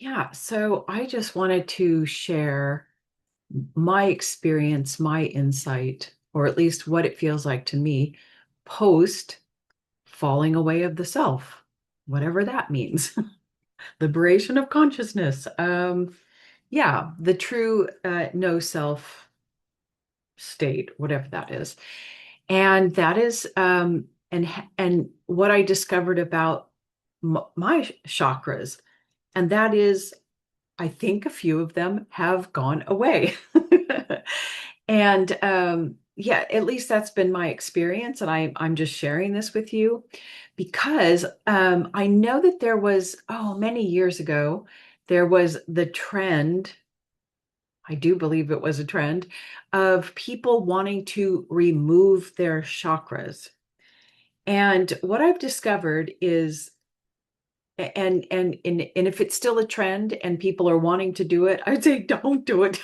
Yeah, so I just wanted to share my experience, my insight, or at least what it feels like to me post falling away of the self, whatever that means. Liberation of consciousness. Yeah, the true no self state, whatever that is. And that is and what I discovered about my chakras, and that is I think a few of them have gone away. And yeah, at least that's been my experience. And I'm just sharing this with you because I know that there was, oh, many years ago, there was the trend, I do believe it was a trend, of people wanting to remove their chakras. And what I've discovered is and if it's still a trend and people are wanting to do it, I'd say don't do it.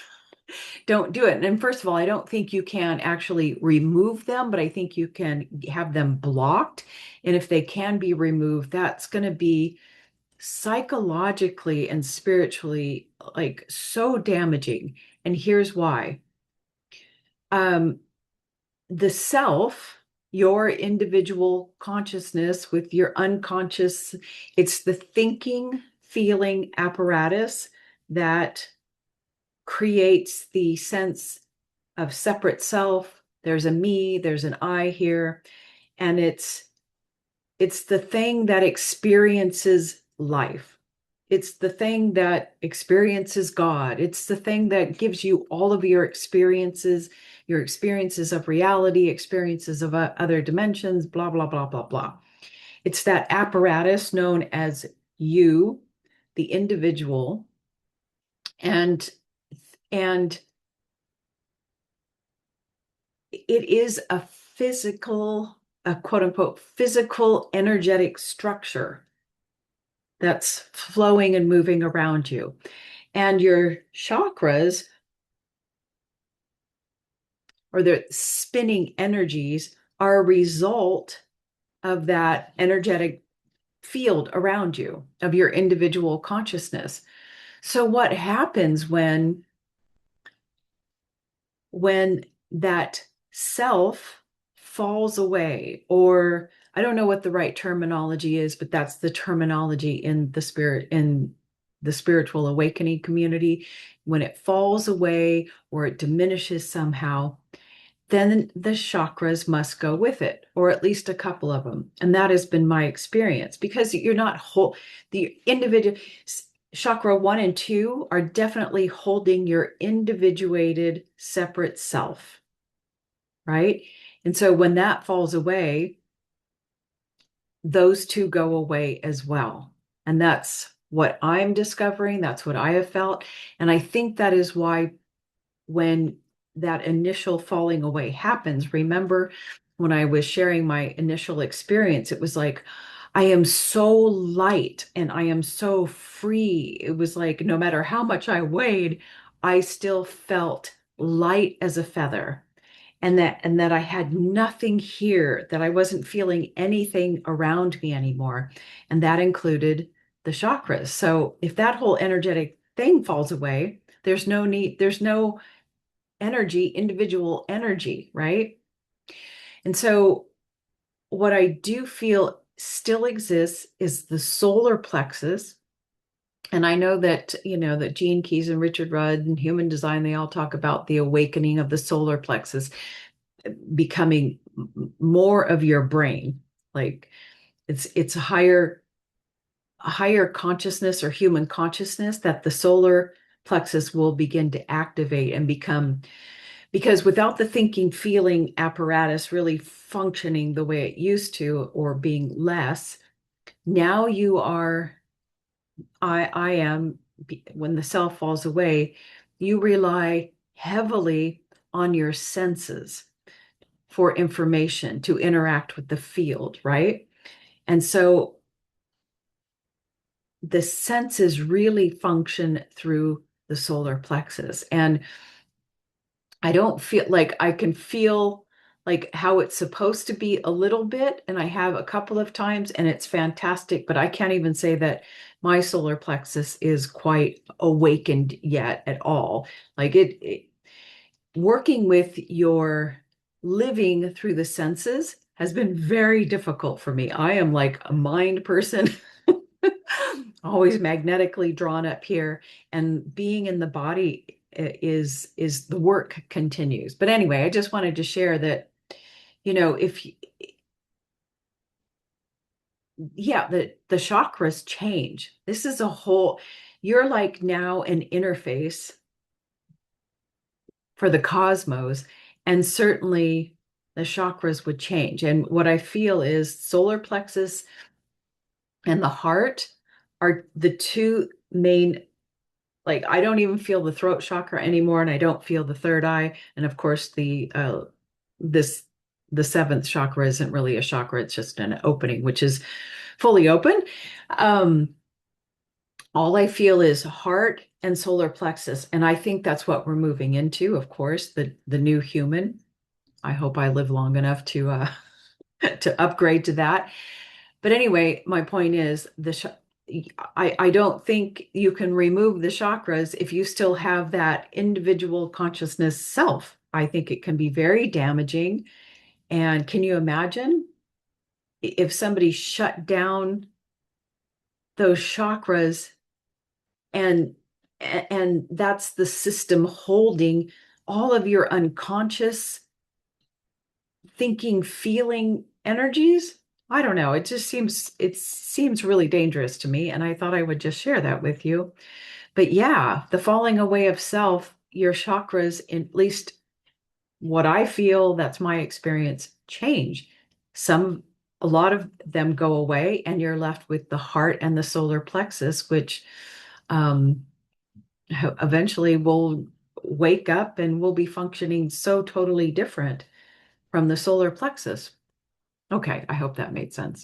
Don't do it. And first of all, I don't think you can actually remove them, but I think you can have them blocked. And if they can be removed, that's going to be psychologically and spiritually like so damaging. And here's why. Um, the self, your individual consciousness with your unconscious, it's the thinking, feeling apparatus that creates the sense of separate self. There's a me, there's an I here, and it's the thing that experiences life. It's the thing that experiences God. It's the thing that gives you all of your experiences of reality, experiences of other dimensions, blah, blah, blah, blah, blah. It's that apparatus known as you, the individual, and and it is a physical, a quote unquote physical energetic structure that's flowing and moving around you. And your chakras, or the spinning energies, are a result of that energetic field around you, of your individual consciousness. So what happens when that self falls away, or I don't know what the right terminology is, but that's the terminology in the spiritual awakening community. When it falls away or it diminishes somehow, then the chakras must go with it, or at least a couple of them. And that has been my experience because you're not whole, the individual chakra one and two are definitely holding your individuated separate self, right? And so when that falls away, those two go away as well. And that's what I'm discovering. That's what I have felt. And I think that is why when that initial falling away happens, remember when I was sharing my initial experience, it was like, I am so light and I am so free. It was like no matter how much I weighed, I still felt light as a feather. And that I had nothing here, that I wasn't feeling anything around me anymore. And that included the chakras. So if that whole energetic thing falls away, there's no need, there's no energy, individual energy, right? And so what I do feel still exists is the solar plexus. And I know that, that Gene Keys and Richard Rudd and human design, they all talk about the awakening of the solar plexus becoming more of your brain. Like it's a higher consciousness or human consciousness that the solar plexus will begin to activate and become, because without the thinking feeling apparatus really functioning the way it used to or being less, now you are, I am, when the self falls away, you rely heavily on your senses for information to interact with the field, right? And so the senses really function through the solar plexus. And I don't feel like I can feel like how it's supposed to be a little bit, and I have a couple of times, and it's fantastic, but I can't even say that my solar plexus is quite awakened yet at all. Like working with your living through the senses has been very difficult for me. I am like a mind person, always magnetically drawn up here, and being in the body is the work continues. But anyway, I just wanted to share that, if yeah, the chakras change. This is a whole, you're like now an interface for the cosmos, and certainly the chakras would change. And what I feel is solar plexus and the heart are the two main, like I don't even feel the throat chakra anymore, and I don't feel the third eye. And of course, this the seventh chakra isn't really a chakra, it's just an opening, which is fully open. Um, all I feel is heart and solar plexus. And I think that's what we're moving into, of course, the new human. I hope I live long enough to to upgrade to that. But anyway, my point is I don't think you can remove the chakras if you still have that individual consciousness self. I think it can be very damaging. And can you imagine if somebody shut down those chakras, and and that's the system holding all of your unconscious thinking, feeling energies? I don't know. It seems really dangerous to me, and I thought I would just share that with you. But yeah, the falling away of self, your chakras, at least what I feel, that's my experience, change. A lot of them go away, and you're left with the heart and the solar plexus, which um, eventually will wake up and will be functioning so totally different from the solar plexus. Okay, I hope that made sense.